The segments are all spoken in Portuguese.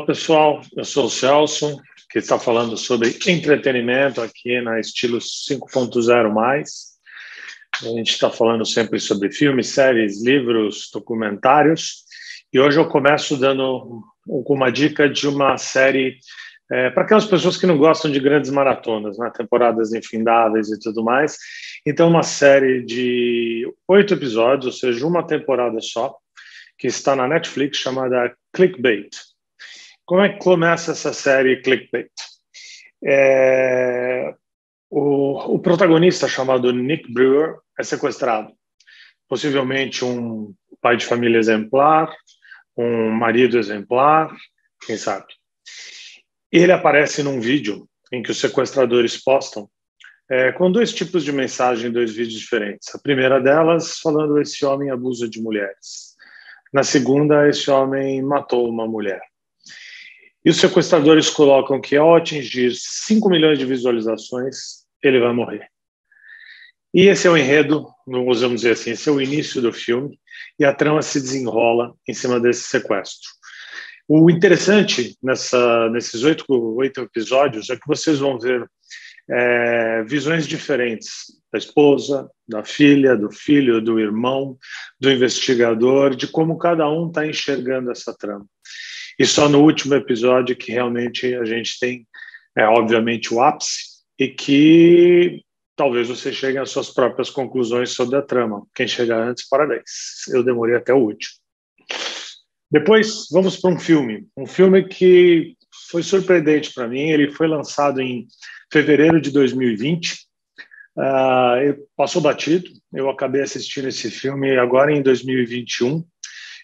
pessoal, eu sou o Celso, que está falando sobre entretenimento aqui na Estilo 5.0 mais. A gente está falando sempre sobre filmes, séries, livros, documentários. E hoje eu começo dando uma dica de uma série para aquelas pessoas que não gostam de grandes maratonas, né? Temporadas infindáveis e tudo mais. Então, uma série de 8 episódios, ou seja, uma temporada só, que está na Netflix, chamada Clickbait. Como é que começa essa série Clickbait? O protagonista, chamado Nick Brewer, é sequestrado. Possivelmente um pai de família exemplar, um marido exemplar, quem sabe. Ele aparece num vídeo em que os sequestradores postam com 2 tipos de mensagem, 2 vídeos diferentes. A primeira delas falando: esse homem abusa de mulheres. Na segunda, esse homem matou uma mulher. E os sequestradores colocam que ao atingir 5 milhões de visualizações, ele vai morrer. E esse é o enredo, vamos dizer assim, esse é o início do filme, e a trama se desenrola em cima desse sequestro. O interessante nesses 8 episódios é que vocês vão ver visões diferentes da esposa, da filha, do filho, do irmão, do investigador, de como cada um está enxergando essa trama. E só no último episódio que realmente a gente tem, obviamente, o ápice e que talvez você chegue às suas próprias conclusões sobre a trama. Quem chegar antes, parabéns. Eu demorei até o último. Depois, vamos para um filme que foi surpreendente para mim. Ele foi lançado em fevereiro de 2020. Passou batido. Eu acabei assistindo esse filme agora em 2021.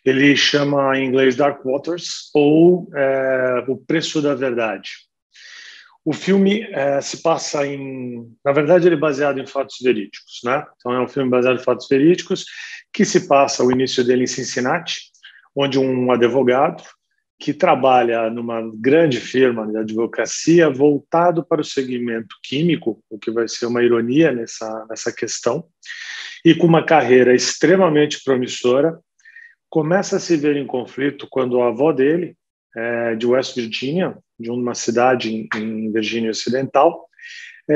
Ele chama em inglês Dark Waters, ou O Preço da Verdade. O filme se passa na verdade, ele é baseado em fatos verídicos, né? Então, é um filme baseado em fatos verídicos que se passa o início dele em Cincinnati, onde um advogado que trabalha numa grande firma de advocacia voltado para o segmento químico, o que vai ser uma ironia nessa questão, e com uma carreira extremamente promissora, começa a se ver em conflito quando a avó dele, de West Virginia, de uma cidade em Virgínia Ocidental,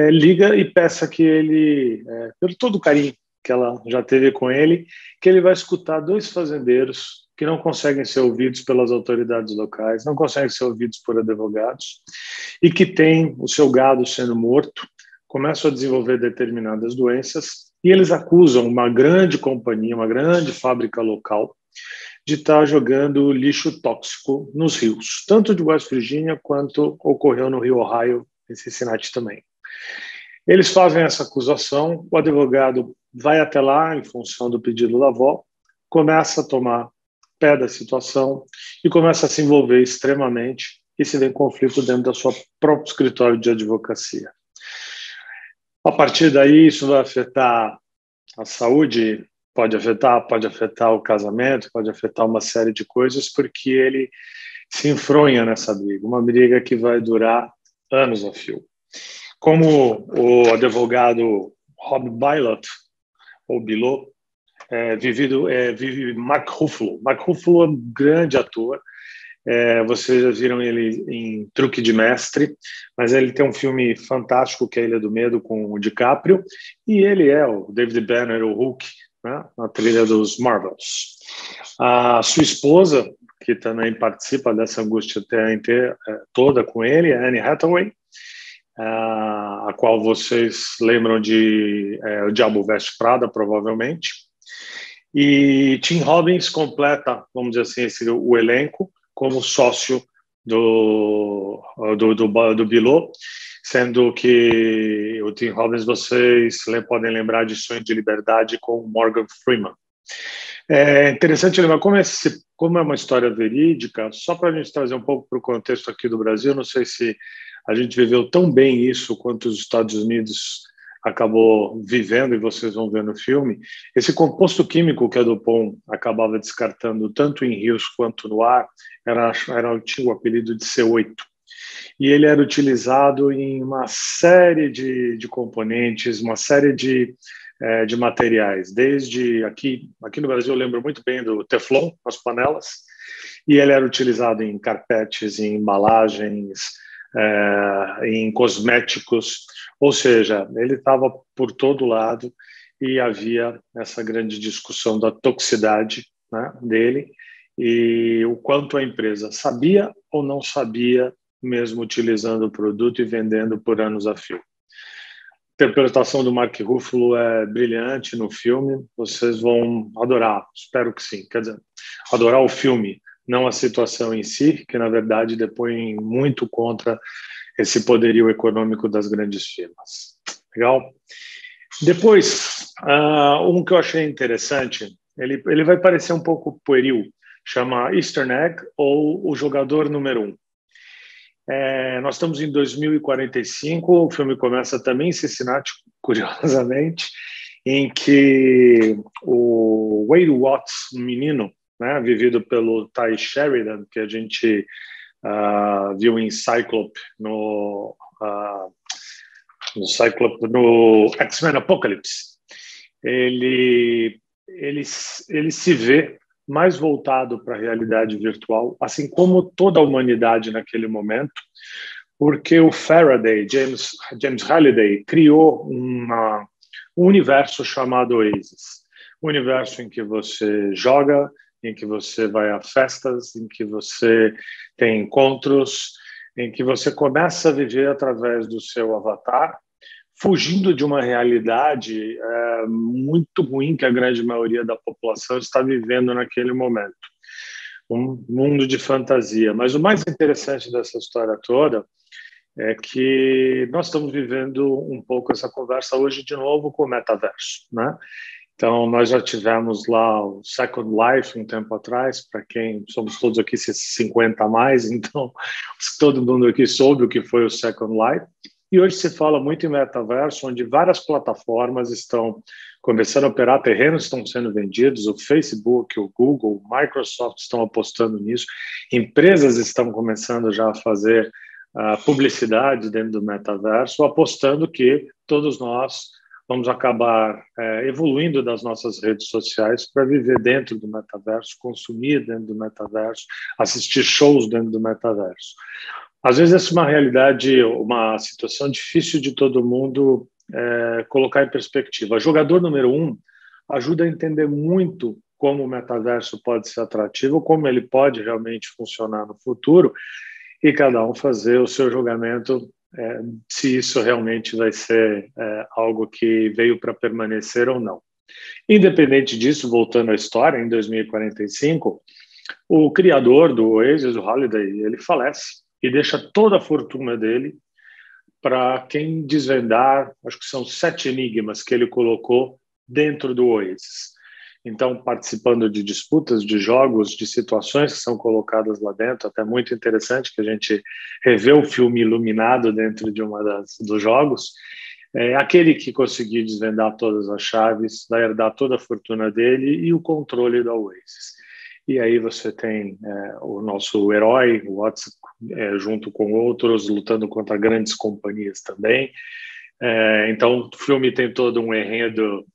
liga e peça que ele, pelo todo o carinho que ela já teve com ele, que ele vai escutar 2 fazendeiros que não conseguem ser ouvidos pelas autoridades locais, não conseguem ser ouvidos por advogados, e que têm o seu gado sendo morto, começam a desenvolver determinadas doenças, e eles acusam uma grande companhia, uma grande fábrica local, de estar jogando lixo tóxico nos rios, tanto de West Virginia quanto ocorreu no Rio Ohio, em Cincinnati também. Eles fazem essa acusação, o advogado vai até lá, em função do pedido da avó, começa a tomar pé da situação e começa a se envolver extremamente e se vê em conflito dentro da sua próprio escritório de advocacia. A partir daí, isso vai afetar a saúde, pode afetar o casamento, pode afetar uma série de coisas, porque ele se enfronha nessa briga, uma briga que vai durar anos a fio. Como o advogado Rob Bilott, ou Bilott, vive Mark Ruffalo. Mark Ruffalo é um grande ator. Vocês já viram ele em Truque de Mestre, mas ele tem um filme fantástico que é Ilha do Medo, com o DiCaprio, e ele é o David Banner, o Hulk, né, na trilha dos Marvels. A sua esposa, que também participa dessa angústia TNT toda com ele, é Anne Hathaway, a qual vocês lembram de O Diabo Veste Prada, provavelmente. E Tim Robbins completa, vamos dizer assim, o elenco como sócio do Bilott, sendo que o Tim Robbins, vocês podem lembrar de Sonho de Liberdade com Morgan Freeman. É interessante lembrar como é uma história verídica, só para a gente trazer um pouco para o contexto aqui do Brasil, não sei se a gente viveu tão bem isso quanto os Estados Unidos acabou vivendo, e vocês vão ver no filme. Esse composto químico que a Dupont acabava descartando tanto em rios quanto no ar tinha o apelido de C8. E ele era utilizado em uma série de componentes, uma série de materiais. Desde aqui no Brasil, eu lembro muito bem do Teflon, as panelas, e ele era utilizado em carpetes, em embalagens, em cosméticos, ou seja, ele estava por todo lado e havia essa grande discussão da toxicidade, né, dele e o quanto a empresa sabia ou não sabia, mesmo utilizando o produto e vendendo por anos a fio. A interpretação do Mark Ruffalo é brilhante no filme, vocês vão adorar, espero que sim, quer dizer, adorar o filme, não a situação em si, que na verdade depõe muito contra esse poderio econômico das grandes firmas. Legal? Depois, um que eu achei interessante, ele vai parecer um pouco pueril, chama Easter Egg ou O Jogador Número 1. Nós estamos em 2045, o filme começa também em Cincinnati, curiosamente, em que o Wade Watts, um menino, né, vivido pelo Ty Sheridan, que a gente viu em Cyclope no X-Men Apocalypse, ele se vê mais voltado para a realidade virtual, assim como toda a humanidade naquele momento, porque o Faraday, James Halliday, criou um universo chamado Oasis, um universo em que você joga, em que você vai a festas, em que você tem encontros, em que você começa a viver através do seu avatar, fugindo de uma realidade muito ruim que a grande maioria da população está vivendo naquele momento. Um mundo de fantasia. Mas o mais interessante dessa história toda é que nós estamos vivendo um pouco essa conversa hoje de novo com o metaverso, né? Então, nós já tivemos lá o Second Life um tempo atrás, para quem somos todos aqui 50 a mais, então todo mundo aqui soube o que foi o Second Life. E hoje se fala muito em metaverso, onde várias plataformas estão começando a operar, terrenos estão sendo vendidos, o Facebook, o Google, o Microsoft estão apostando nisso, empresas estão começando já a fazer publicidade dentro do metaverso, apostando que todos nós vamos acabar evoluindo das nossas redes sociais para viver dentro do metaverso, consumir dentro do metaverso, assistir shows dentro do metaverso. Às vezes essa é uma realidade, uma situação difícil de todo mundo colocar em perspectiva. O jogador número 1 ajuda a entender muito como o metaverso pode ser atrativo, como ele pode realmente funcionar no futuro, e cada um fazer o seu julgamento se isso realmente vai ser algo que veio para permanecer ou não. Independente disso, voltando à história, em 2045, o criador do Oasis, o Halliday, ele falece e deixa toda a fortuna dele para quem desvendar, acho que são 7 enigmas que ele colocou dentro do Oasis. Então, participando de disputas, de jogos, de situações que são colocadas lá dentro, até muito interessante que a gente revê o filme iluminado dentro de dos jogos. Aquele que conseguir desvendar todas as chaves vai herdar toda a fortuna dele e o controle da Oasis. E aí você tem o nosso herói, o Watts, junto com outros, lutando contra grandes companhias também. Então, o filme tem todo um enredo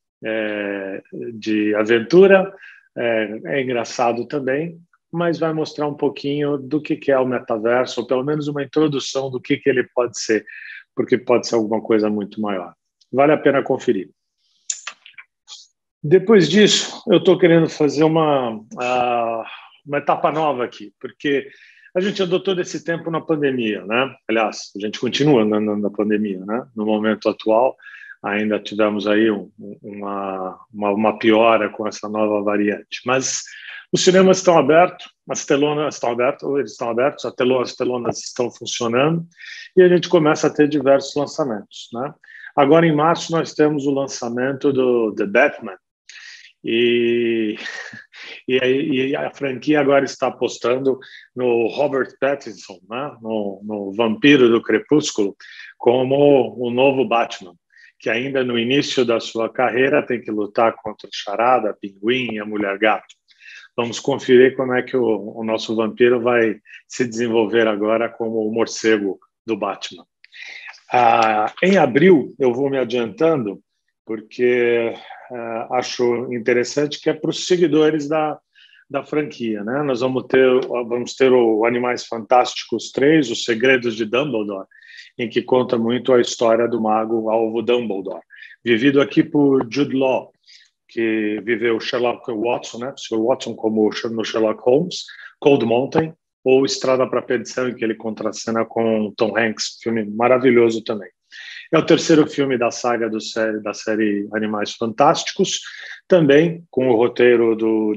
de aventura, é engraçado também, mas vai mostrar um pouquinho do que é o metaverso, ou pelo menos uma introdução do que ele pode ser, porque pode ser alguma coisa muito maior. Vale a pena conferir. Depois disso, eu estou querendo fazer uma etapa nova aqui, porque a gente andou todo esse tempo na pandemia, né? Aliás, a gente continua andando na pandemia, né? No momento atual, ainda tivemos aí uma piora com essa nova variante. Mas os cinemas estão abertos, as telonas estão abertas, ou eles estão abertos, as telonas estão funcionando, e a gente começa a ter diversos lançamentos, né? Agora, em março, nós temos o lançamento do The Batman, e a franquia agora está apostando no Robert Pattinson, né? no vampiro do Crepúsculo, como o novo Batman, que ainda no início da sua carreira tem que lutar contra o Charada, a Pinguim e a Mulher-Gato. Vamos conferir como é que o nosso vampiro vai se desenvolver agora como o morcego do Batman. Em abril, eu vou me adiantando, porque acho interessante que é para os seguidores da da franquia, né? Nós vamos ter o Animais Fantásticos 3, Os Segredos de Dumbledore, em que conta muito a história do mago alvo Dumbledore, vivido aqui por Jude Law, que viveu Sherlock Watson, né? Sr. Watson como no Sherlock Holmes, Cold Mountain, ou Estrada para a Perdição, em que ele contracena com Tom Hanks, filme maravilhoso também. É o terceiro filme da saga da série Animais Fantásticos, também com o roteiro do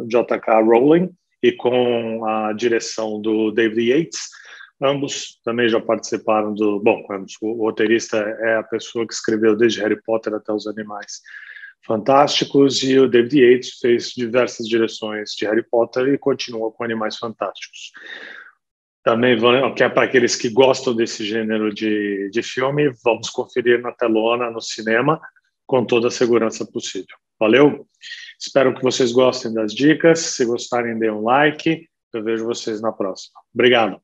J.K. Rowling e com a direção do David Yates. Ambos também já participaram do... Bom, o roteirista é a pessoa que escreveu desde Harry Potter até os Animais Fantásticos, e o David Yates fez diversas direções de Harry Potter e continua com Animais Fantásticos. Também que é para aqueles que gostam desse gênero de filme, vamos conferir na telona, no cinema, com toda a segurança possível. Valeu? Espero que vocês gostem das dicas. Se gostarem, dê um like. Eu vejo vocês na próxima. Obrigado.